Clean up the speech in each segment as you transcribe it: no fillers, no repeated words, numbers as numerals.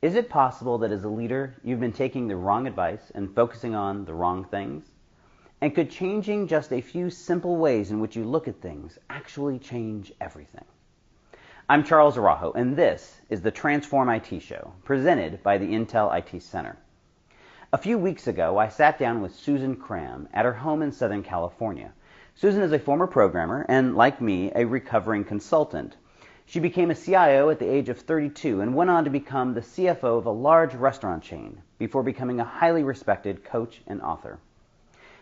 Is it possible that as a leader, you've been taking the wrong advice and focusing on the wrong things? And could changing just a few simple ways in which you look at things actually change everything? I'm Charles Araujo, and this is the Transform IT Show, presented by the Intel IT Center. A few weeks ago, I sat down with Susan Cramm at her home in Southern California. Susan is a former programmer and, like me, a recovering consultant. She became a CIO at the age of 32 and went on to become the CFO of a large restaurant chain before becoming a highly respected coach and author.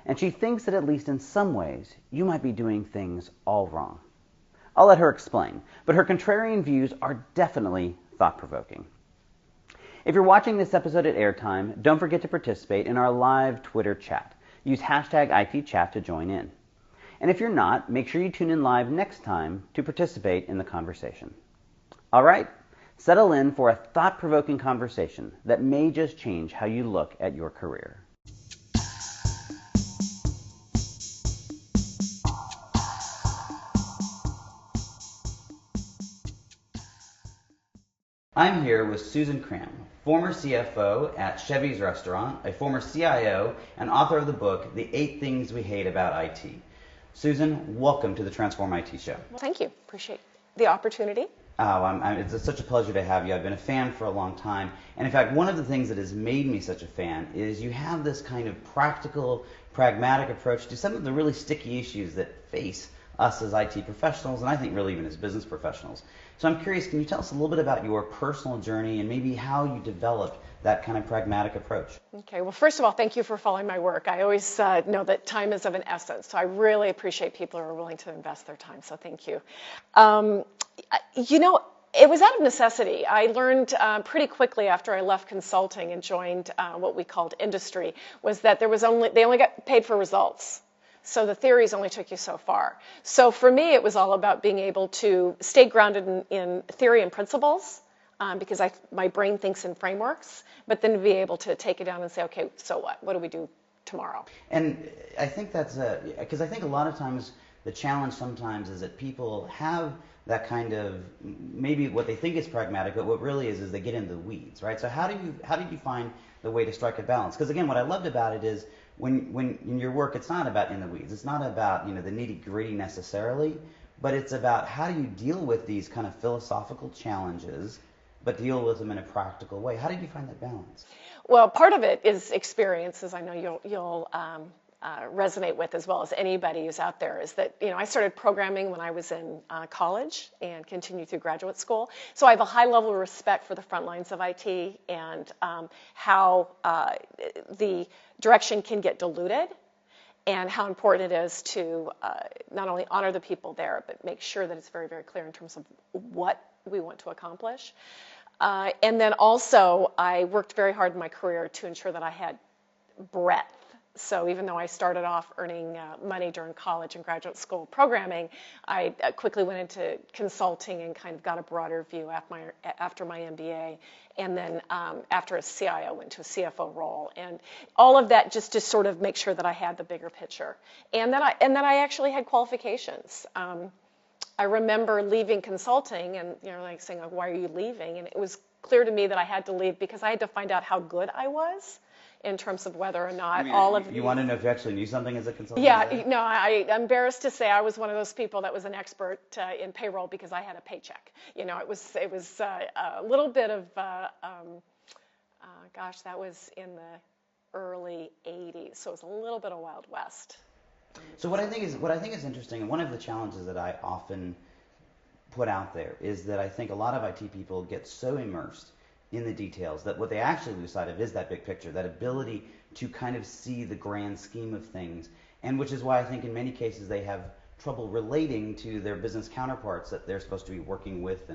And she thinks that at least in some ways, you might be doing things all wrong. I'll let her explain, but her contrarian views are definitely thought-provoking. If you're watching this episode at airtime, don't forget to participate in our live Twitter chat. Use hashtag ITChat to join in. And if you're not, make sure you tune in live next time to participate in the conversation. All right, settle in for a thought-provoking conversation that may just change how you look at your career. I'm here with Susan Cramm, former CFO at Chevy's Restaurant, a former CIO, and author of the book, The 8 Things We Hate About IT. Susan, welcome to the Transform IT Show. Well, thank you. Appreciate the opportunity. It's such a pleasure to have you. I've been a fan for a long time. And in fact, one of the things that has made me such a fan is you have this kind of practical, pragmatic approach to some of the really sticky issues that face us as IT professionals, and I think really even as business professionals. So I'm curious, can you tell us a little bit about your personal journey and maybe how you developed that kind of pragmatic approach? Okay, well, first of all, thank you for following my work. I always know that time is of an essence, so I really appreciate people who are willing to invest their time, so thank you. It was out of necessity. I learned pretty quickly after I left consulting and joined what we called industry, was that they only got paid for results. So the theories only took you so far. So for me, it was all about being able to stay grounded in theory and principles, because my brain thinks in frameworks, but then to be able to take it down and say, okay, so what? What do we do tomorrow? And I think that's because I think a lot of times the challenge sometimes is that people have that kind of maybe what they think is pragmatic, but what really is they get into the weeds, right? So how did you find the way to strike a balance? Because again, what I loved about it is when in your work, it's not about in the weeds. It's not about the nitty gritty necessarily, but it's about how do you deal with these kind of philosophical challenges, but deal with them in a practical way. How did you find that balance? Well, part of it is experiences. I know you'll resonate with as well as anybody who's out there. Is that I started programming when I was in college and continued through graduate school. So I have a high level of respect for the front lines of IT and how the direction can get diluted, and how important it is to not only honor the people there, but make sure that it's very, very clear in terms of what we want to accomplish. And then also, I worked very hard in my career to ensure that I had breadth. So even though I started off earning money during college and graduate school programming, I quickly went into consulting and kind of got a broader view after my MBA. And then after a CIO, went to a CFO role. And all of that just to sort of make sure that I had the bigger picture. And then I actually had qualifications. I remember leaving consulting and saying, like, why are you leaving? And it was clear to me that I had to leave because I had to find out how good I was in terms of whether or not You want to know if you actually knew something as a consultant? Yeah, no, I'm embarrassed to say I was one of those people that was an expert in payroll because I had a paycheck. It was a little bit of, that was in the early 80s, so it was a little bit of Wild West. So what I think is interesting, and one of the challenges that I often put out there is that I think a lot of IT people get so immersed in the details that what they actually lose sight of is that big picture, that ability to kind of see the grand scheme of things, and which is why I think in many cases they have trouble relating to their business counterparts that they're supposed to be working with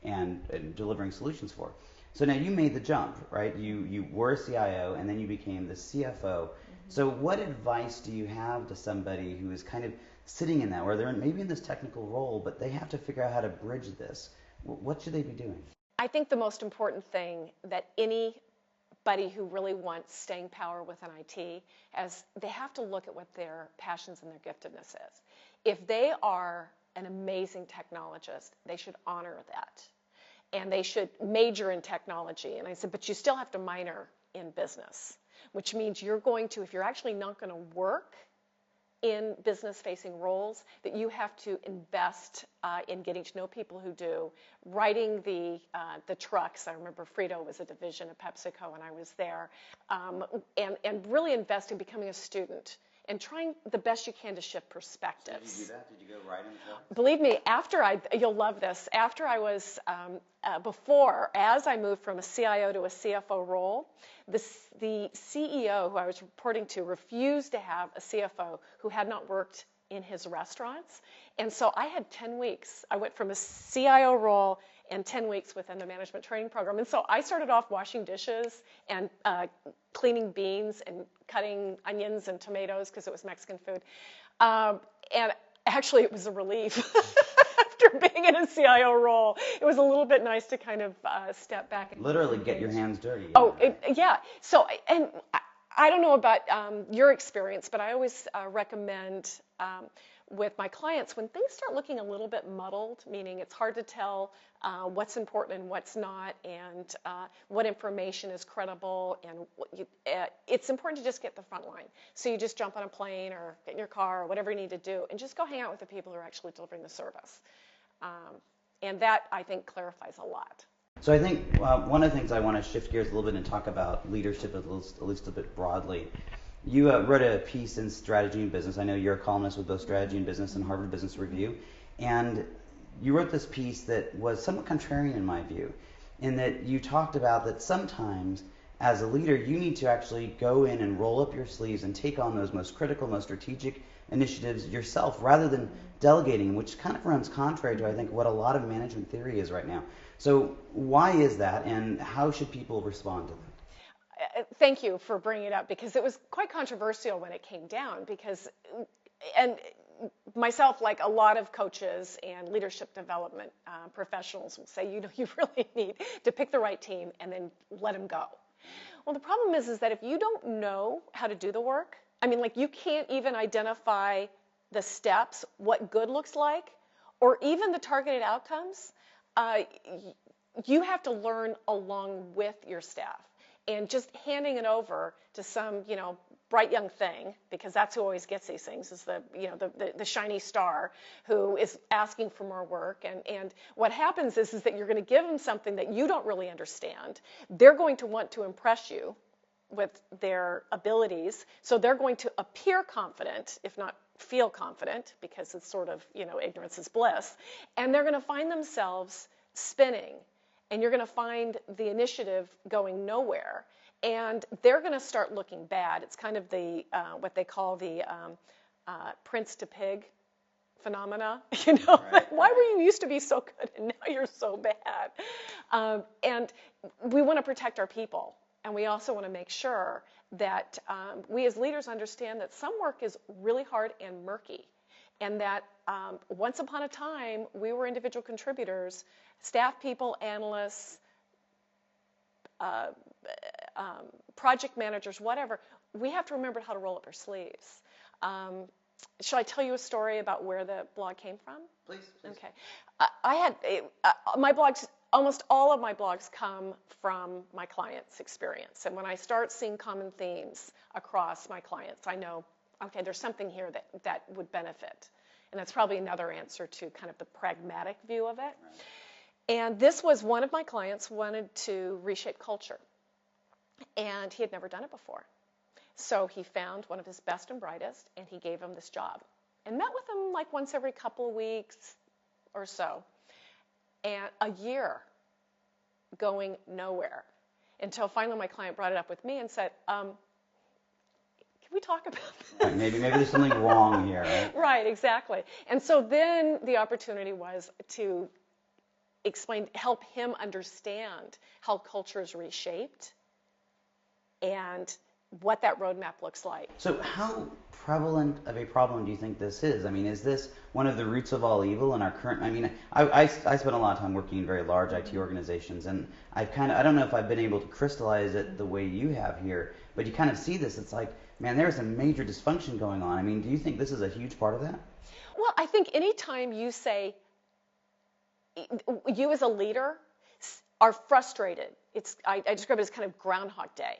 and delivering solutions for. So now you made the jump, right? You were a CIO and then you became the CFO. Mm-hmm. So what advice do you have to somebody who is kind of sitting in that, where they're maybe in this technical role, but they have to figure out how to bridge this? What should they be doing? I think the most important thing that anybody who really wants staying power within IT is they have to look at what their passions and their giftedness is. If they are an amazing technologist, they should honor that. and they should major in technology. And I said, but you still have to minor in business, which means you're going to, if you're actually not going to work in business-facing roles, that you have to invest in getting to know people who do, writing the trucks. I remember Frito was a division of PepsiCo when I was there, and really invest in becoming a student and trying the best you can to shift perspectives. Did you do that? Did you go right into that? Believe me, you'll love this. After I was, as I moved from a CIO to a CFO role, the CEO who I was reporting to refused to have a CFO who had not worked in his restaurants. And so I had 10 weeks. I went from a CIO role and 10 weeks within the management training program. And so I started off washing dishes and cleaning beans and cutting onions and tomatoes because it was Mexican food. And actually, it was a relief. After being in a CIO role, it was a little bit nice to kind of step back. And literally get your hands dirty. Yeah. So, and I don't know about your experience, but I always recommend with my clients, when things start looking a little bit muddled, meaning it's hard to tell what's important and what's not, and what information is credible, and it's important to just get the front line. So you just jump on a plane or get in your car or whatever you need to do, and just go hang out with the people who are actually delivering the service. And that, I think, clarifies a lot. So I think one of the things I want to shift gears a little bit and talk about leadership at least a bit broadly. You wrote a piece in Strategy and Business. I know you're a columnist with both Strategy and Business and Harvard Business Review. And you wrote this piece that was somewhat contrarian in my view, in that you talked about that sometimes as a leader you need to actually go in and roll up your sleeves and take on those most critical, most strategic initiatives yourself rather than delegating, which kind of runs contrary to, I think, what a lot of management theory is right now. So why is that, and how should people respond to that? Thank you for bringing it up, because it was quite controversial when it came down, and myself, like a lot of coaches and leadership development professionals, will say, you really need to pick the right team and then let them go. Well, the problem is that if you don't know how to do the work, I mean, like, you can't even identify the steps, what good looks like, or even the targeted outcomes, you have to learn along with your staff. And just handing it over to some, bright young thing, because that's who always gets these things, is the shiny star who is asking for more work. And what happens is that you're going to give them something that you don't really understand. They're going to want to impress you with their abilities, so they're going to appear confident, if not feel confident, because it's sort of, ignorance is bliss, and they're going to find themselves spinning, and you're going to find the initiative going nowhere, and they're going to start looking bad. It's kind of the what they call the prince to pig phenomena. Right. Why were you used to be so good and now you're so bad? And we want to protect our people. And we also want to make sure that we as leaders understand that some work is really hard and murky, and that once upon a time we were individual contributors, staff people, analysts, project managers, whatever. We have to remember how to roll up our sleeves. Shall I tell you a story about where the blog came from? Please. Okay. I had my blogs. Almost all of my blogs come from my clients' experience. And when I start seeing common themes across my clients, I know, okay, there's something here that would benefit. And that's probably another answer to kind of the pragmatic view of it. Right. And this was one of my clients wanted to reshape culture. And he had never done it before. So he found one of his best and brightest, and he gave him this job. And met with him like once every couple of weeks or so. And a year going nowhere, until finally my client brought it up with me and said, can we talk about this? Right, maybe there's something wrong here, right? Right, exactly. And so then the opportunity was to help him understand how culture is reshaped and what that roadmap looks like. So how prevalent of a problem do you think this is? I mean, is this one of the roots of all evil in our current, I spent a lot of time working in very large IT organizations, and I don't know if I've been able to crystallize it the way you have here, but you kind of see this, it's like, man, there's a major dysfunction going on. I mean, do you think this is a huge part of that? Well, I think anytime you say, you as a leader, are frustrated. I describe it as kind of Groundhog Day.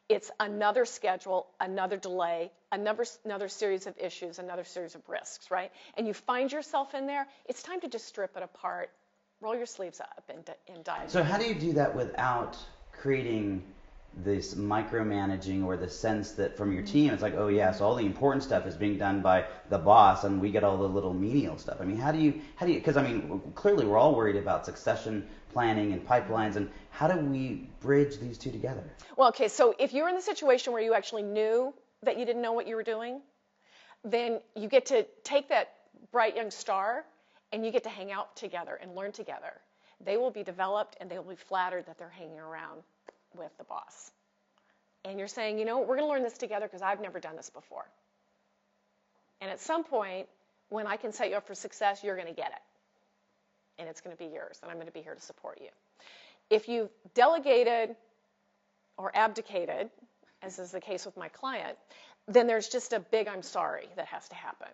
It's another schedule, another delay, another series of issues, another series of risks, right? And you find yourself in there, it's time to just strip it apart, roll your sleeves up, and dive. So how do you do that without creating this micromanaging or the sense that from your team it's like, oh yeah, so all the important stuff is being done by the boss and we get all the little menial stuff? I mean, how do you, because I mean, clearly we're all worried about succession planning and pipelines, and how do we bridge these two together? Well, okay, so if you're in the situation where you actually knew that you didn't know what you were doing, then you get to take that bright young star and you get to hang out together and learn together. They will be developed and they will be flattered that they're hanging around with the boss. And you're saying, you know, we're going to learn this together because I've never done this before. And at some point, when I can set you up for success, you're going to get it. And it's going to be yours, and I'm going to be here to support you. If you've delegated or abdicated, as is the case with my client, then there's just a big I'm sorry that has to happen.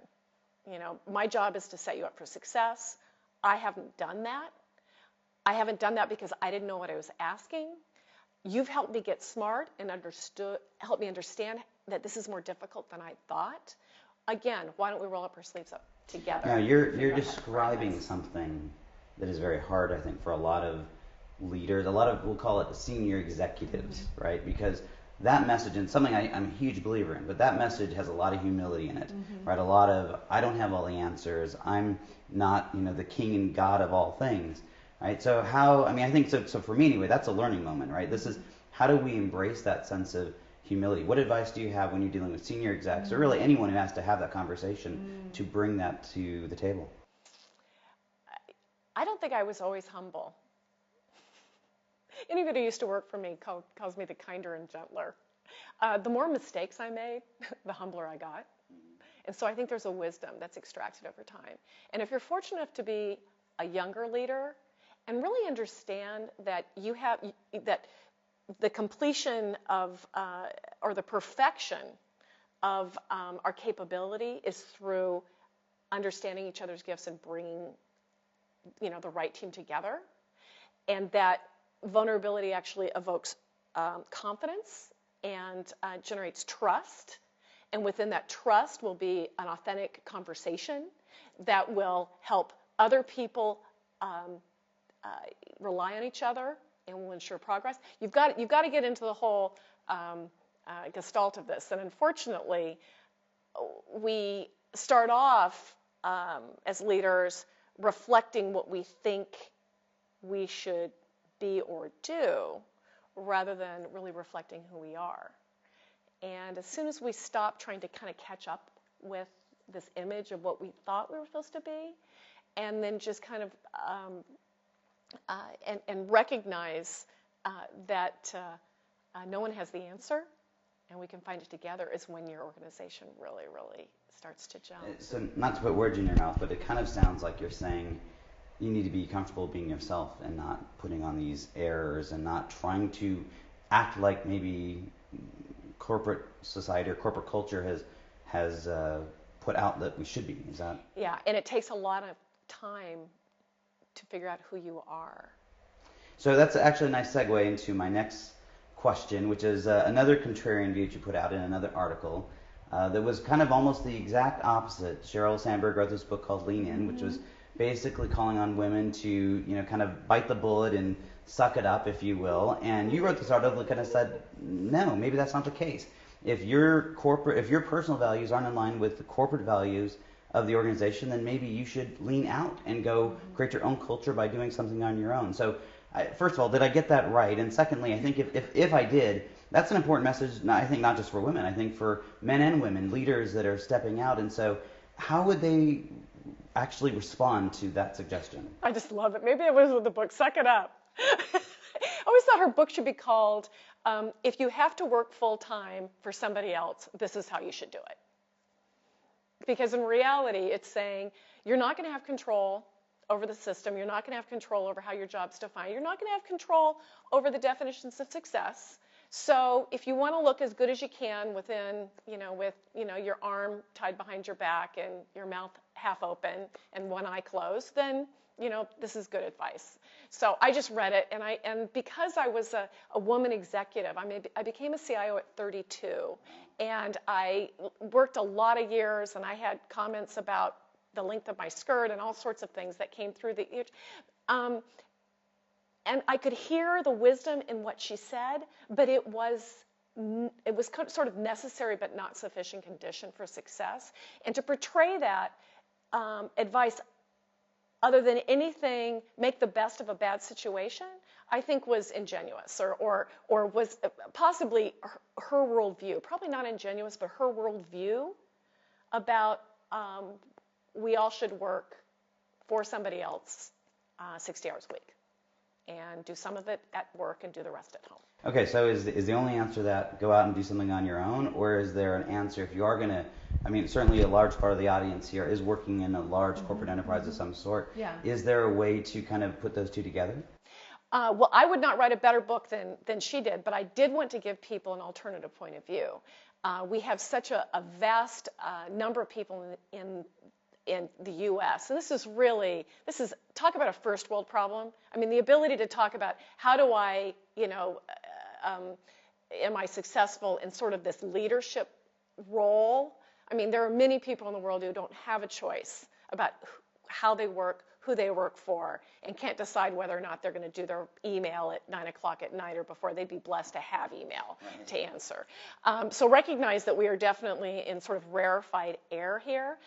You know, my job is to set you up for success. I haven't done that. I haven't done that because I didn't know what I was asking. You've helped me get smart and helped me understand that this is more difficult than I thought. Again, why don't we roll up our sleeves up together? Now, you're describing something that is very hard, I think, for a lot of leaders, a lot of, we'll call it senior executives, right? Because that message, and something I'm a huge believer in, but that message has a lot of humility in it, right? A lot of, I don't have all the answers. I'm not, the king and God of all things, right? So I think, so for me anyway, that's a learning moment, right? This is, how do we embrace that sense of humility? What advice do you have when you're dealing with senior execs, or really anyone who has to have that conversation to bring that to the table? I don't think I was always humble. Anybody who used to work for me calls me the kinder and gentler. The more mistakes I made, the humbler I got. And so I think there's a wisdom that's extracted over time. And if you're fortunate enough to be a younger leader and really understand that that the completion of, or the perfection of our capability is through understanding each other's gifts and bringing the right team together, and that vulnerability actually evokes confidence and generates trust, and within that trust will be an authentic conversation that will help other people rely on each other and will ensure progress. You've got to get into the whole gestalt of this, and unfortunately, we start off as leaders reflecting what we think we should be or do, rather than really reflecting who we are. And as soon as we stop trying to kind of catch up with this image of what we thought we were supposed to be, and then just kind of and recognize that no one has the answer, and we can find it together, is when your organization really, really starts to jump. So not to put words in your mouth, but it kind of sounds like you're saying you need to be comfortable being yourself and not putting on these airs and not trying to act like maybe corporate society or corporate culture has put out that we should be. Is that? Yeah, and it takes a lot of time to figure out who you are. So that's actually a nice segue into my next question, which is another contrarian view that you put out in another article that was kind of almost the exact opposite. Sheryl Sandberg wrote this book called Lean In, which was basically calling on women to, kind of bite the bullet and suck it up, if you will. And you wrote this article that kind of said, no, maybe that's not the case. If your personal values aren't in line with the corporate values of the organization, then maybe you should lean out and go create your own culture by doing something on your own. So, first of all, did I get that right? And secondly, I think if I did, that's an important message, I think not just for women, I think for men and women, leaders that are stepping out. And so how would they actually respond to that suggestion? I just love it. Maybe it was with the book, Suck It Up. I always thought her book should be called, If You Have to Work Full Time for Somebody Else, This Is How You Should Do It. Because in reality, it's saying you're not going to have control over the system. You're not going to have control over how your job's defined. You're not going to have control over the definitions of success. So if you want to look as good as you can within, with, your arm tied behind your back and your mouth half open and one eye closed, then this is good advice. So I just read it, and because I was a woman executive, I became a CIO at 32, and I worked a lot of years, and I had comments about the length of my skirt and all sorts of things that came through and I could hear the wisdom in what she said, but it was sort of necessary but not sufficient condition for success. And to portray that advice, other than anything, make the best of a bad situation, I think was ingenuous or was possibly her worldview. Probably not ingenuous, but her worldview about we all should work for somebody else 60 hours a week and do some of it at work and do the rest at home. Okay, so is the only answer to that go out and do something on your own, or is there an answer if you are going to, certainly a large part of the audience here is working in a large corporate enterprise of some sort. Yeah. Is there a way to kind of put those two together? Well, I would not write a better book than she did, but I did want to give people an alternative point of view. We have such a vast number of people in the U.S. And this is talk about a first world problem. The ability to talk about how do I, am I successful in sort of this leadership role? There are many people in the world who don't have a choice about how they work, who they work for, and can't decide whether or not they're going to do their email at 9 o'clock at night or before they'd be blessed to have email to answer. So recognize that we are definitely in sort of rarefied air here.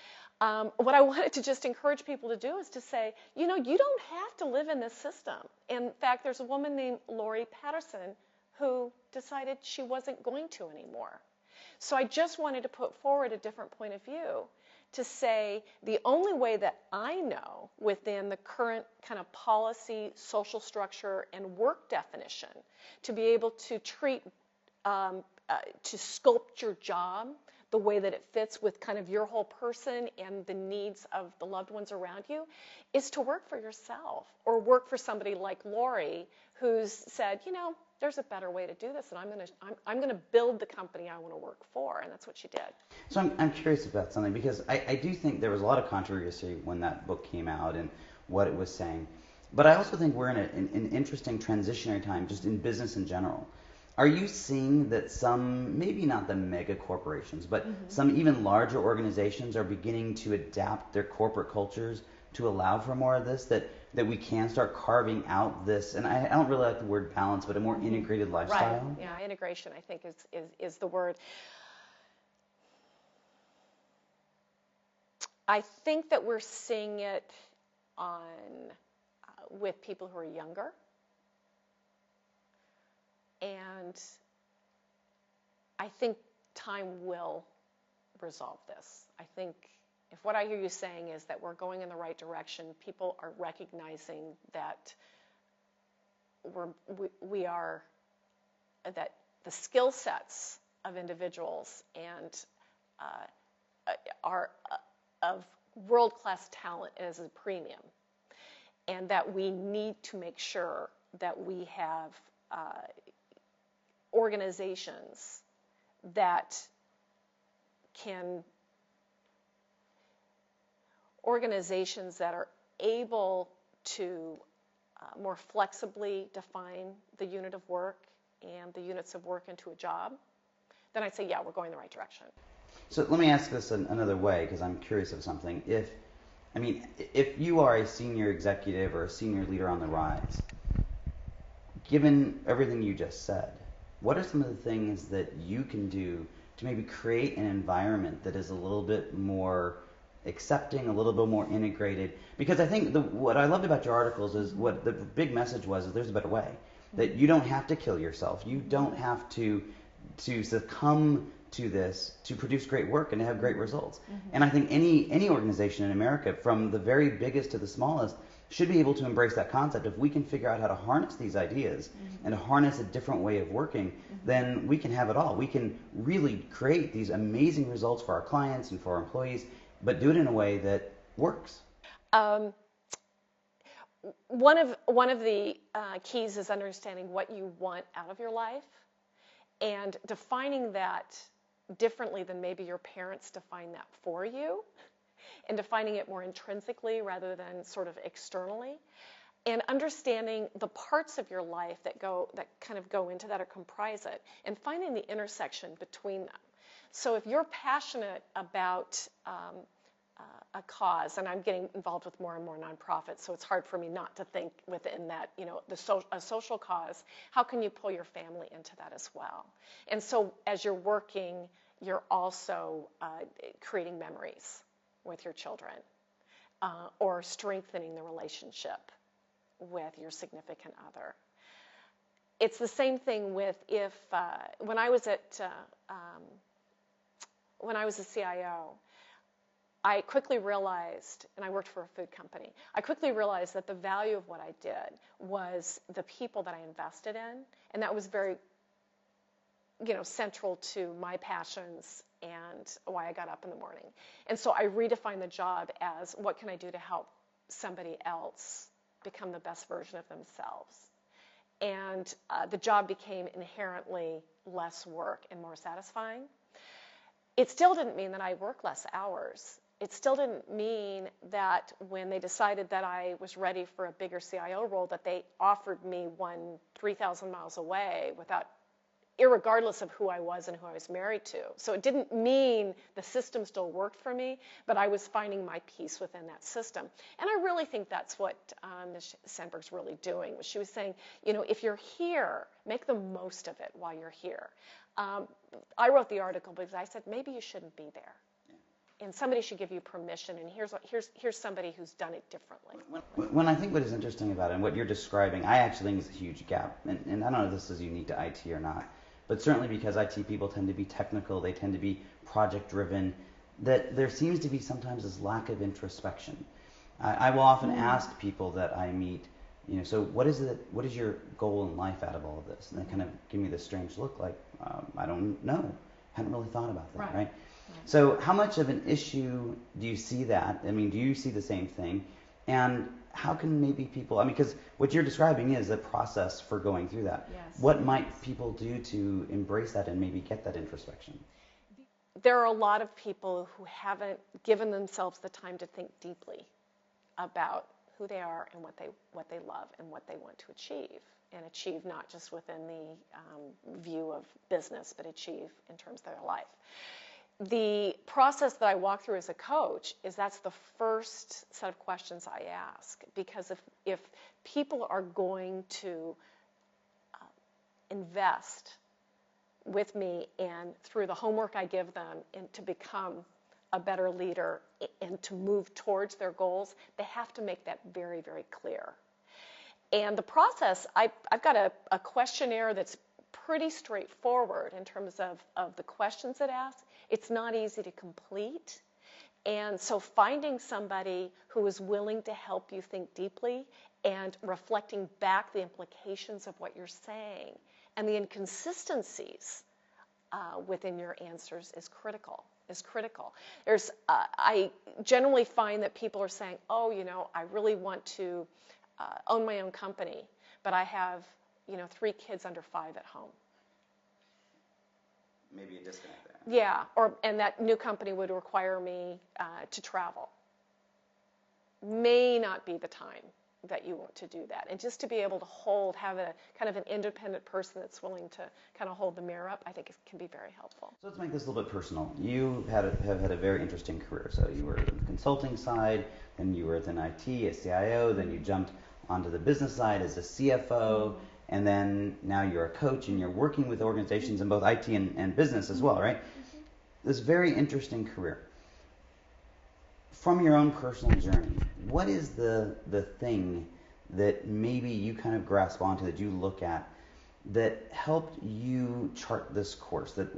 What I wanted to just encourage people to do is to say, you don't have to live in this system. In fact, there's a woman named Lori Patterson who decided she wasn't going to anymore. So I just wanted to put forward a different point of view to say the only way that I know within the current kind of policy, social structure, and work definition to be able to treat, to sculpt your job the way that it fits with kind of your whole person and the needs of the loved ones around you is to work for yourself or work for somebody like Lori who's said, there's a better way to do this, and I'm going to build the company I want to work for, and that's what she did. So I'm curious about something, because I do think there was a lot of controversy when that book came out and what it was saying, but I also think we're in an interesting transitionary time just in business in general. Are you seeing that some, maybe not the mega corporations, but some even larger organizations are beginning to adapt their corporate cultures to allow for more of this, that we can start carving out this, and I don't really like the word balance, but a more integrated lifestyle? Right. Yeah, integration, I think, is the word. I think that we're seeing it with people who are younger. And I think time will resolve this. I think if what I hear you saying is that we're going in the right direction, people are recognizing that that the skill sets of individuals and are of world-class talent is a premium, and that we need to make sure that we have organizations that are able to more flexibly define the unit of work and the units of work into a job, then I'd say, yeah, we're going in the right direction. So let me ask this another way, because I'm curious of something. If you are a senior executive or a senior leader on the rise, given everything you just said, what are some of the things that you can do to maybe create an environment that is a little bit more accepting, a little bit more integrated? Because I think what I loved about your articles is what the big message was, is there's a better way. That you don't have to kill yourself. You don't have to succumb to this to produce great work and to have great results. And I think any organization in America, from the very biggest to the smallest, should be able to embrace that concept. If we can figure out how to harness these ideas and to harness a different way of working, then we can have it all. We can really create these amazing results for our clients and for our employees, but do it in a way that works. One of the keys is understanding what you want out of your life and defining that differently than maybe your parents define that for you. and defining it more intrinsically rather than sort of externally, and understanding the parts of your life that kind of go into that or comprise it, and finding the intersection between them. So if you're passionate about a cause, and I'm getting involved with more and more nonprofits, so it's hard for me not to think within that, a social cause, how can you pull your family into that as well? And so as you're working, you're also creating memories with your children, or strengthening the relationship with your significant other. It's the same thing with when I was a CIO, I quickly realized, and I worked for a food company, I quickly realized that the value of what I did was the people that I invested in, and that was very, central to my passions and why I got up in the morning. And so I redefined the job as, what can I do to help somebody else become the best version of themselves? And the job became inherently less work and more satisfying. It still didn't mean that I worked less hours. It still didn't mean that when they decided that I was ready for a bigger CIO role, that they offered me one 3,000 miles away irregardless of who I was and who I was married to. So it didn't mean the system still worked for me, but I was finding my peace within that system. And I really think that's what Ms. Sandberg's really doing. She was saying, if you're here, make the most of it while you're here. I wrote the article because I said, maybe you shouldn't be there. And somebody should give you permission, and here's somebody who's done it differently. When I think what is interesting about it, and what you're describing, I actually think is a huge gap. And I don't know if this is unique to IT or not, but certainly because IT people tend to be technical, they tend to be project-driven, that there seems to be sometimes this lack of introspection. I will often ask people that I meet, so what is your goal in life out of all of this? And they kind of give me this strange look like, I don't know. Hadn't really thought about that, right? So how much of an issue do you see that? I mean, do you see the same thing? And how can maybe people, because what you're describing is a process for going through that. Yes. What might people do to embrace that and maybe get that introspection? There are a lot of people who haven't given themselves the time to think deeply about who they are and what they love and what they want to achieve. And achieve not just within the view of business, but achieve in terms of their life. The process that I walk through as a coach is that's the first set of questions I ask, because if people are going to invest with me and through the homework I give them and to become a better leader and to move towards their goals, they have to make that very, very clear. And the process, I've got a questionnaire that's pretty straightforward in terms of the questions it asks. It's not easy to complete. And so finding somebody who is willing to help you think deeply and reflecting back the implications of what you're saying and the inconsistencies within your answers is critical. I generally find that people are saying, I really want to own my own company, but I have 3 kids under 5 at home. Maybe a disconnect there. Yeah, and that new company would require me to travel. May not be the time that you want to do that. And just to be able to have a kind of an independent person that's willing to kind of hold the mirror up, I think it can be very helpful. So let's make this a little bit personal. You have had a very interesting career. So you were in the consulting side, then you were within IT as CIO, then you jumped onto the business side as a CFO, and then now you're a coach and you're working with organizations in both IT and business as well, right? This very interesting career. From your own personal journey, what is the thing that maybe you kind of grasp onto, that you look at, that helped you chart this course, that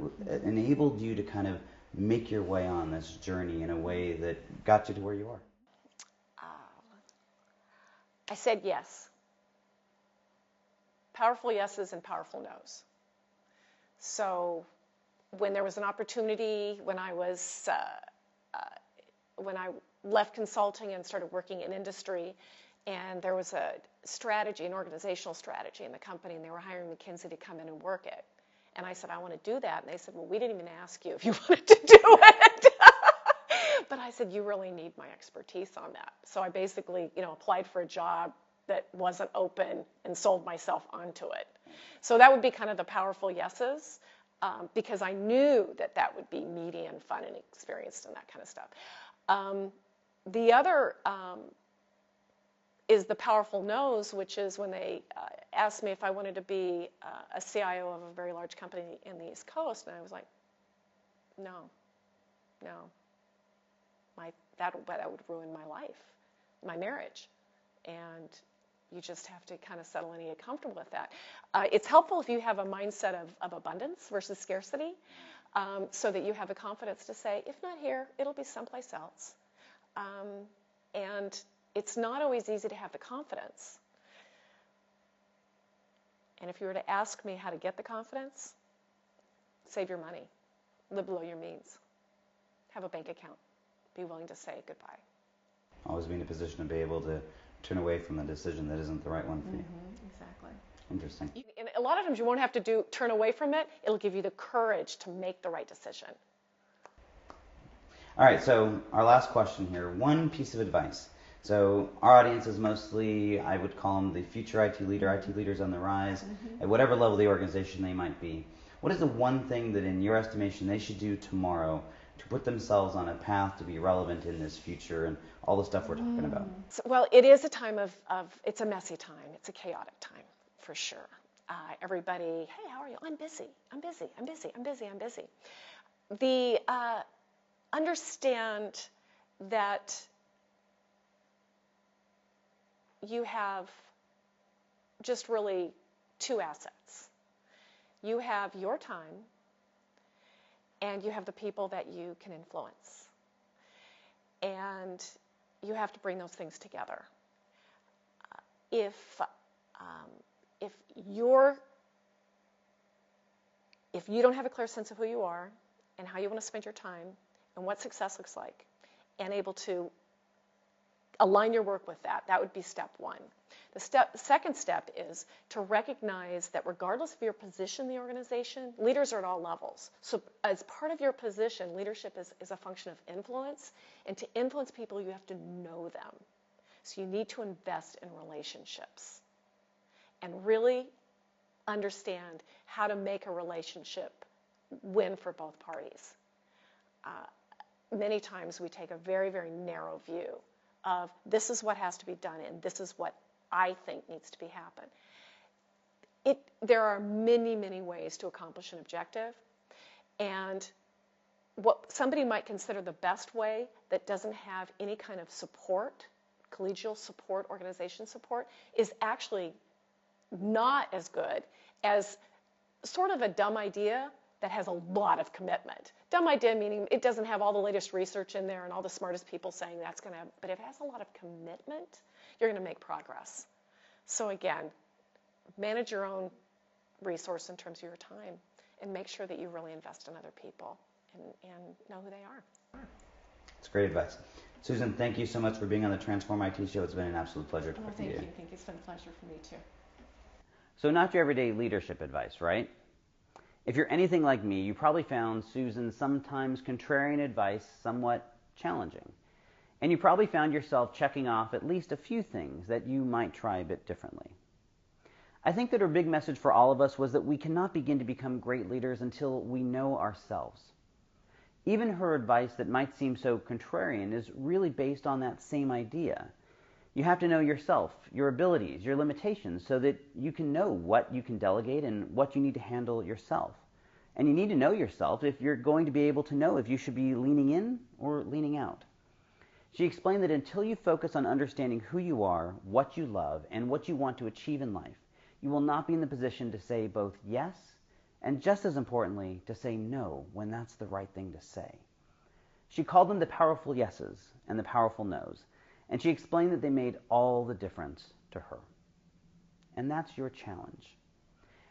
enabled you to kind of make your way on this journey in a way that got you to where you are? I said yes. Powerful yeses and powerful nos. So when there was an opportunity, when I left consulting and started working in industry, and there was a strategy, an organizational strategy in the company, and they were hiring McKinsey to come in and work it. And I said, I want to do that. And they said, well, we didn't even ask you if you wanted to do it. But I said, you really need my expertise on that. So I basically, applied for a job that wasn't open and sold myself onto it. So that would be kind of the powerful yeses, because I knew that would be meaty and fun and experienced and that kind of stuff. The other is the powerful no's, which is when they asked me if I wanted to be a CIO of a very large company in the East Coast, and I was like, no, that would ruin my life, my marriage, and you just have to kind of settle in and get comfortable with that. It's helpful if you have a mindset of abundance versus scarcity, so that you have the confidence to say, if not here, it'll be someplace else. And it's not always easy to have the confidence. And if you were to ask me how to get the confidence, save your money, live below your means, have a bank account, be willing to say goodbye. Always be in a position to be able to turn away from the decision that isn't the right one for you. Exactly. Interesting. And a lot of times you won't have to turn away from it. It'll give you the courage to make the right decision. All right, so our last question here, one piece of advice. So our audience is mostly, I would call them the future IT leader, IT leaders on the rise, at whatever level of the organization they might be. What is the one thing that in your estimation they should do tomorrow to put themselves on a path to be relevant in this future and all the stuff we're talking about? Well, it is a time of it's a messy time. It's a chaotic time, for sure. Everybody, hey, how are you? I'm busy. Understand that you have just really two assets. You have your time, and you have the people that you can influence. And you have to bring those things together. If you don't have a clear sense of who you are and how you want to spend your time and what success looks like, and able to align your work with that, that would be step one. The second step is to recognize that regardless of your position in the organization, leaders are at all levels. So as part of your position, leadership is a function of influence, and to influence people, you have to know them. So you need to invest in relationships and really understand how to make a relationship win for both parties. Many times we take a very, very narrow view of this is what has to be done and this is what I think needs to be happen. There are many, many ways to accomplish an objective, and what somebody might consider the best way that doesn't have any kind of support, collegial support, organization support, is actually not as good as sort of a dumb idea that has a lot of commitment. Dumb idea meaning it doesn't have all the latest research in there and all the smartest people saying that's going to, but if it has a lot of commitment, you're going to make progress. So again, manage your own resource in terms of your time and make sure that you really invest in other people and know who they are. That's great advice. Susan, thank you so much for being on the Transform IT Show. It's been an absolute pleasure talking to you. Thank you. It's been a pleasure for me too. So not your everyday leadership advice, right? If you're anything like me, you probably found Susan's sometimes contrarian advice somewhat challenging. And you probably found yourself checking off at least a few things that you might try a bit differently. I think that her big message for all of us was that we cannot begin to become great leaders until we know ourselves. Even her advice that might seem so contrarian is really based on that same idea. You have to know yourself, your abilities, your limitations, so that you can know what you can delegate and what you need to handle yourself. And you need to know yourself if you're going to be able to know if you should be leaning in or leaning out. She explained that until you focus on understanding who you are, what you love, and what you want to achieve in life, you will not be in the position to say both yes and, just as importantly, to say no when that's the right thing to say. She called them the powerful yeses and the powerful nos, and she explained that they made all the difference to her. And that's your challenge.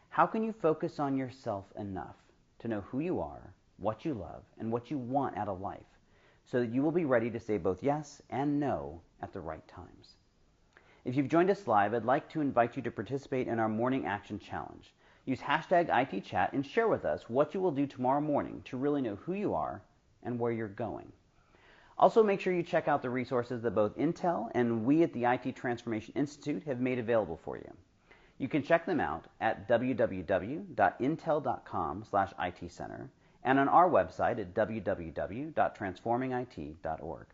How can you focus on yourself enough to know who you are, what you love, and what you want out of life, so that you will be ready to say both yes and no at the right times? If you've joined us live, I'd like to invite you to participate in our Morning Action Challenge. Use hashtag ITChat and share with us what you will do tomorrow morning to really know who you are and where you're going. Also, make sure you check out the resources that both Intel and we at the IT Transformation Institute have made available for you. You can check them out at www.intel.com/itcenter and on our website at www.transformingit.org.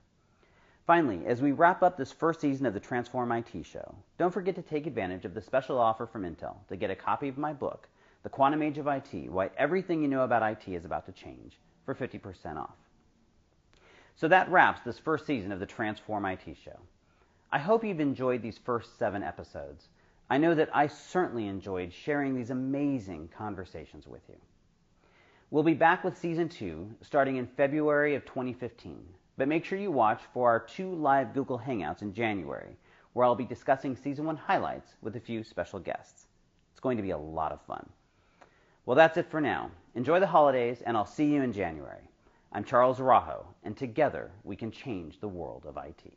Finally, as we wrap up this first season of the Transform IT Show, don't forget to take advantage of the special offer from Intel to get a copy of my book, The Quantum Age of IT, Why Everything You Know About IT is About to Change, for 50% off. So that wraps this first season of the Transform IT Show. I hope you've enjoyed these first 7 episodes. I know that I certainly enjoyed sharing these amazing conversations with you. We'll be back with Season 2 starting in February of 2015, but make sure you watch for our 2 live Google Hangouts in January, where I'll be discussing Season 1 highlights with a few special guests. It's going to be a lot of fun. Well, that's it for now. Enjoy the holidays, and I'll see you in January. I'm Charles Araujo, and together we can change the world of IT.